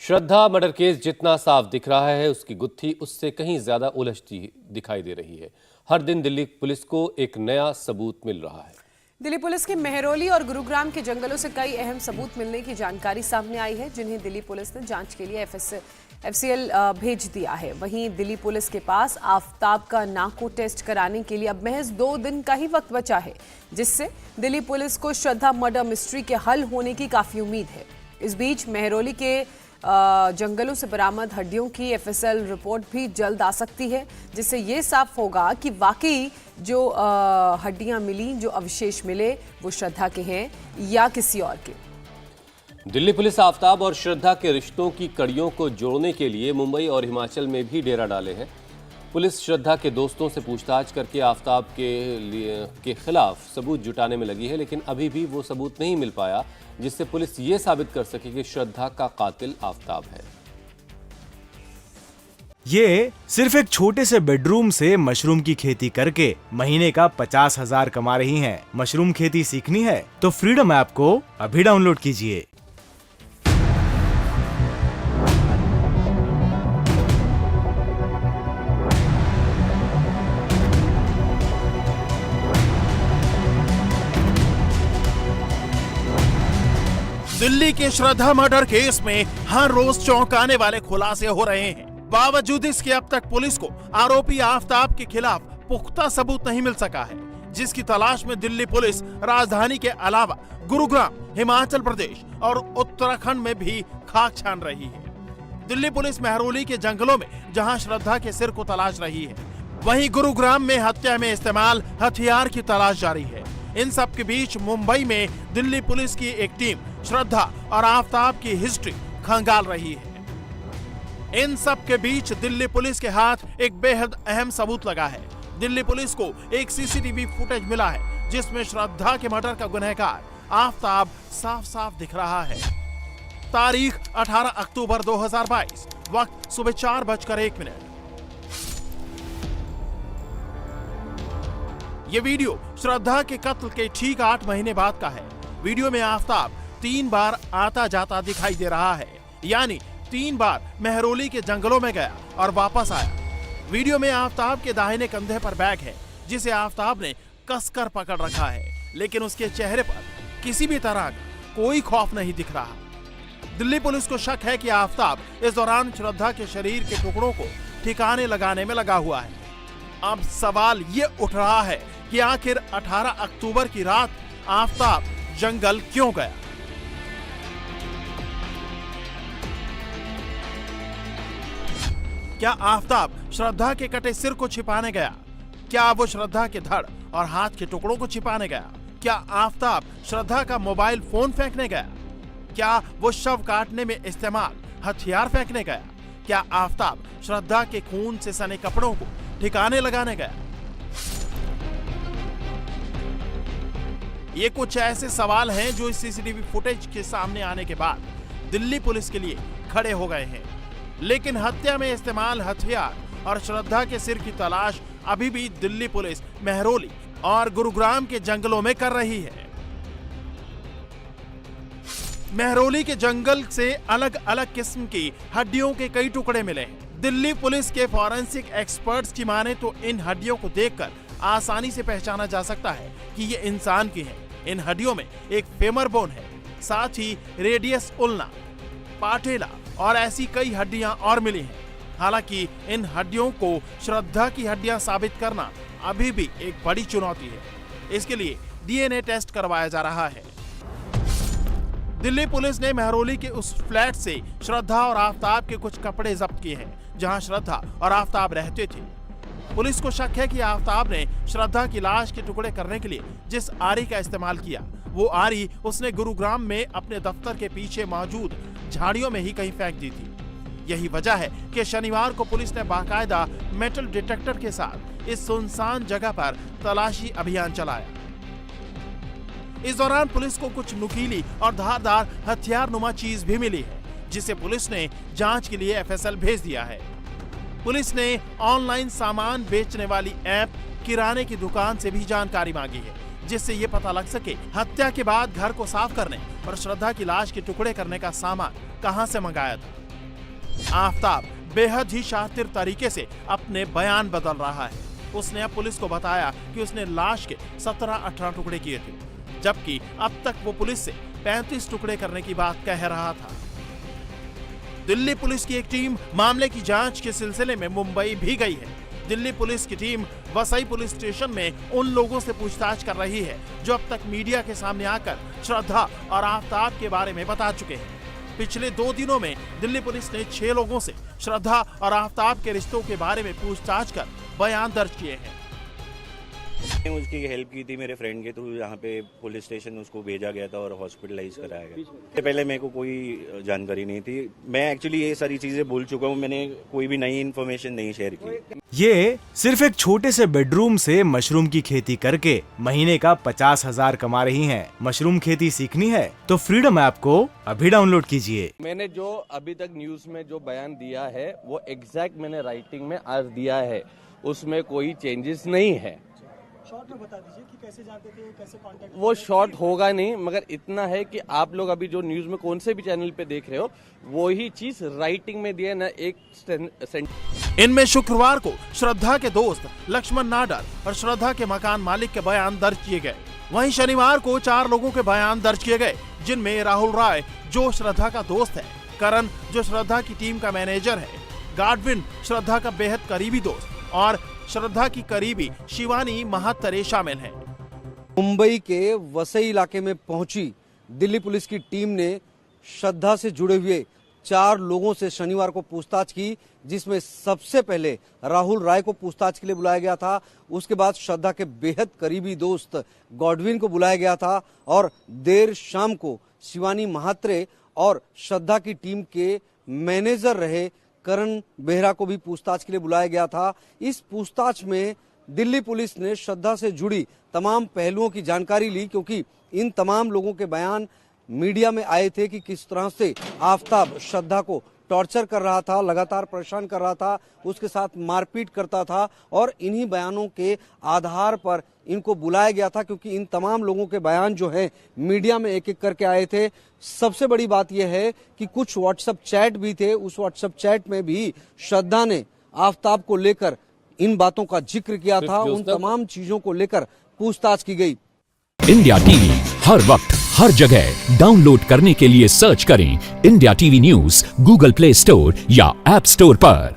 श्रद्धा murder case जितना साफ दिख रहा है, उसकी गुत्थी उससे कहीं ज्यादा उलझती दिखाई दे रही है। हर दिन दिल्ली पुलिस को एक नया सबूत मिल रहा है। दिल्ली पुलिस के मेहरौली और गुरुग्राम के जंगलों से कई अहम सबूत मिलने की जानकारी सामने आई है, जिन्हें दिल्ली पुलिस ने जांच के लिए FCL भेज दिया है। वहीं दिल्ली पुलिस के पास आफताब का नाको टेस्ट कराने के लिए अब महज 2 दिन का ही वक्त बचा है, जिससे दिल्ली पुलिस को श्रद्धा मर्डर मिस्ट्री के हल होने की काफी उम्मीद है। इस बीच मेहरौली के जंगलों से बरामद हड्डियों की FSL रिपोर्ट भी जल्द आ सकती है, जिससे ये साफ होगा कि वाकई जो हड्डियां मिली, जो अवशेष मिले, वो श्रद्धा के हैं या किसी और के। दिल्ली पुलिस आफताब और श्रद्धा के रिश्तों की कड़ियों को जोड़ने के लिए मुंबई और हिमाचल में भी डेरा डाले हैं। पुलिस श्रद्धा के दोस्तों से पूछताछ करके आफताब के खिलाफ सबूत जुटाने में लगी है, लेकिन अभी भी वो सबूत नहीं मिल पाया जिससे पुलिस ये साबित कर सके कि श्रद्धा का कातिल आफताब है। ये सिर्फ एक छोटे से बेडरूम से मशरूम की खेती करके महीने का 50,000 कमा रही हैं। मशरूम खेती सीखनी है तो फ्रीडम ऐप को अभी डाउनलोड कीजिए। दिल्ली के श्रद्धा मर्डर केस में हर रोज चौंकाने वाले खुलासे हो रहे हैं। बावजूद इसके अब तक पुलिस को आरोपी आफताब के खिलाफ पुख्ता सबूत नहीं मिल सका है, जिसकी तलाश में दिल्ली पुलिस राजधानी के अलावा गुरुग्राम, हिमाचल प्रदेश और उत्तराखंड में भी खाक छान रही है। दिल्ली पुलिस मेहरौली के जंगलों में जहां श्रद्धा के सिर को तलाश रही है, वहीं गुरुग्राम में हत्या में इस्तेमाल हथियार की तलाश जारी है। इन सब के बीच मुंबई में दिल्ली पुलिस की एक टीम श्रद्धा और आफताब की हिस्ट्री खंगाल रही है। इन सब के बीच दिल्ली पुलिस के हाथ एक बेहद अहम सबूत लगा है। दिल्ली पुलिस को एक CCTV फुटेज मिला है, जिसमें श्रद्धा के मर्डर का गुनहगार आफताब साफ साफ दिख रहा है। तारीख 18 अक्टूबर 2022, वक्त सुबह 4:01। ये वीडियो श्रद्धा के कत्ल के ठीक 8 महीने बाद का है। वीडियो में आफताब 3 बार आता जाता दिखाई दे रहा है, यानी 3 बार मेहरौली के जंगलों में गया और वापस आया। वीडियो में आफताब के दाहिने कंधे पर बैग है, जिसे आफताब ने कसकर पकड़ रखा है, लेकिन उसके चेहरे पर किसी भी तरह का कोई खौफ नहीं दिख रहा। दिल्ली पुलिस को शक है कि आफताब इस दौरान श्रद्धा के शरीर के टुकड़ों को ठिकाने लगाने में लगा हुआ है। अब सवाल ये उठ रहा है कि आखिर 18 अक्टूबर की रात आफताब जंगल क्यों गया? क्या आफताब श्रद्धा के कटे सिर को छिपाने गया? क्या वो श्रद्धा के धड़ और हाथ के टुकड़ों को छिपाने गया? क्या आफताब श्रद्धा का मोबाइल फोन फेंकने गया? क्या वो शव काटने में इस्तेमाल हथियार फेंकने गया? क्या आफताब श्रद्धा के खून से सने कपड़ों को ठिकाने लगाने गया? ये कुछ ऐसे सवाल हैं जो इस CCTV फुटेज के सामने आने के बाद दिल्ली पुलिस के लिए खड़े हो गए हैं। लेकिन हत्या में इस्तेमाल हथियार और श्रद्धा के सिर की तलाश अभी भी दिल्ली पुलिस मेहरौली और गुरुग्राम के जंगलों में कर रही है। मेहरौली के जंगल से अलग अलग किस्म की हड्डियों के कई टुकड़े मिले हैं। दिल्ली पुलिस के फॉरेंसिक एक्सपर्ट्स की माने तो इन हड्डियों को देखकर आसानी से पहचाना जा सकता है कि ये इंसान की हैं। इन हड्डियों में एक फेमर बोन है, साथ ही रेडियस उल्ना, पाटेला और ऐसी कई हड्डियां और मिली हैं। हालांकि इन हड्डियों को श्रद्धा की हड्डियां साबित करना अभी भी एक बड़ी चुनौती है। इसके लिए DNA टेस्ट करवाया जा रहा है। दिल्ली पुलिस ने मेहरौली के उस फ्लैट से श्रद्धा और आफताब के कुछ कपड़े जब्त किए हैं, जहां श्रद्धा और आफताब रहते थे। पुलिस को शक है कि आफताब ने श्रद्धा की लाश के टुकड़े करने के लिए जिस आरी का इस्तेमाल किया, वो आरी उसने गुरुग्राम में अपने दफ्तर के पीछे मौजूद झाड़ियों में ही कहीं फेंक दी थी। यही वजह है कि शनिवार को पुलिस ने बाकायदा मेटल डिटेक्टर के साथ इस सुनसान जगह पर तलाशी अभियान चलाया। इस दौरान पुलिस को कुछ नुकीली और धारदार हथियार नुमा चीज भी मिली है, जिसे पुलिस ने जांच के लिए FSL भेज दिया है। पुलिस ने ऑनलाइन सामान बेचने वाली ऐप किराने की दुकान से भी जानकारी मांगी है, जिससे ये पता लग सके हत्या के बाद घर को साफ करने और श्रद्धा की लाश के टुकड़े करने का सामान कहां से मंगाया था। आफताब बेहद ही शातिर तरीके से अपने बयान बदल रहा है। उसने अब पुलिस को बताया कि उसने लाश के 17-18 टुकड़े किए थे, जबकि अब तक वो पुलिस से 35 टुकड़े करने की बात कह रहा था। दिल्ली पुलिस की एक टीम मामले की जांच के सिलसिले में मुंबई भी गई है। दिल्ली पुलिस की टीम वसई पुलिस स्टेशन में उन लोगों से पूछताछ कर रही है जो अब तक मीडिया के सामने आकर श्रद्धा और आफताब के बारे में बता चुके हैं। पिछले 2 दिनों में दिल्ली पुलिस ने 6 लोगों से श्रद्धा और आफताब के रिश्तों के बारे में पूछताछ कर बयान दर्ज किए हैं। उसकी हेल्प की थी मेरे फ्रेंड के थ्रू, यहाँ पे पुलिस स्टेशन उसको भेजा गया था और हॉस्पिटलाइज कराया गया। इससे पहले मेरे को कोई जानकारी नहीं थी। मैं एक्चुअली ये सारी चीजें भूल चुका हूँ, मैंने कोई भी नई इन्फॉर्मेशन नहीं शेयर की। ये सिर्फ एक छोटे से बेडरूम से मशरूम की खेती करके महीने का 50,000 कमा रही हैं। मशरूम खेती सीखनी है तो फ्रीडम ऐप को अभी डाउनलोड कीजिए। मैंने जो अभी तक न्यूज में जो बयान दिया है वो एग्जैक्ट मैंने राइटिंग में आज दिया है, उसमें कोई चेंजेस नहीं है। शॉर्ट में बता दीजिए कि कैसे जानते थे, कैसे कांटेक्ट। वो शॉर्ट होगा नहीं, मगर इतना है कि आप लोग अभी जो न्यूज में कौन से भी चैनल पे देख रहे हो वही चीज राइटिंग में दिया ना एक। इनमें शुक्रवार को श्रद्धा के दोस्त लक्ष्मण नाडर और श्रद्धा के मकान मालिक के बयान दर्ज किए गए। वहीं शनिवार को 4 लोगों के बयान दर्ज किए गए, जिनमें राहुल राय जो श्रद्धा का दोस्त है, करण जो श्रद्धा की टीम का मैनेजर है, गाडविन श्रद्धा का बेहद करीबी दोस्त और श्रद्धा की करीबी शिवानी महात्रे शामिल हैं। मुंबई के वसई इलाके में पहुंची दिल्ली पुलिस की टीम ने श्रद्धा से जुड़े हुए 4 लोगों से शनिवार को पूछताछ की, जिसमें सबसे पहले राहुल राय को पूछताछ के लिए बुलाया गया था। उसके बाद श्रद्धा के बेहद करीबी दोस्त गॉडविन को बुलाया गया था और देर शाम को शिवानी महात्रे और श्रद्धा की टीम के मैनेजर रहे करण बेहरा को भी पूछताछ के लिए बुलाया गया था। इस पूछताछ में दिल्ली पुलिस ने श्रद्धा से जुड़ी तमाम पहलुओं की जानकारी ली, क्योंकि इन तमाम लोगों के बयान मीडिया में आए थे कि किस तरह से आफताब श्रद्धा को टॉर्चर कर रहा था, लगातार परेशान कर रहा था, उसके साथ मारपीट करता था और इन्हीं बयानों के आधार पर इनको बुलाया गया था, क्योंकि इन तमाम लोगों के बयान जो हैं मीडिया में एक एक करके आए थे। सबसे बड़ी बात यह है कि कुछ व्हाट्सएप चैट भी थे, उस व्हाट्सएप चैट में भी श्रद्धा ने आफताब को लेकर इन बातों का जिक्र किया था। उन तमाम चीजों को लेकर पूछताछ की गई। इंडिया टीवी हर वक्त हर जगह डाउनलोड करने के लिए सर्च करें India TV news Google play store या ऐप स्टोर पर।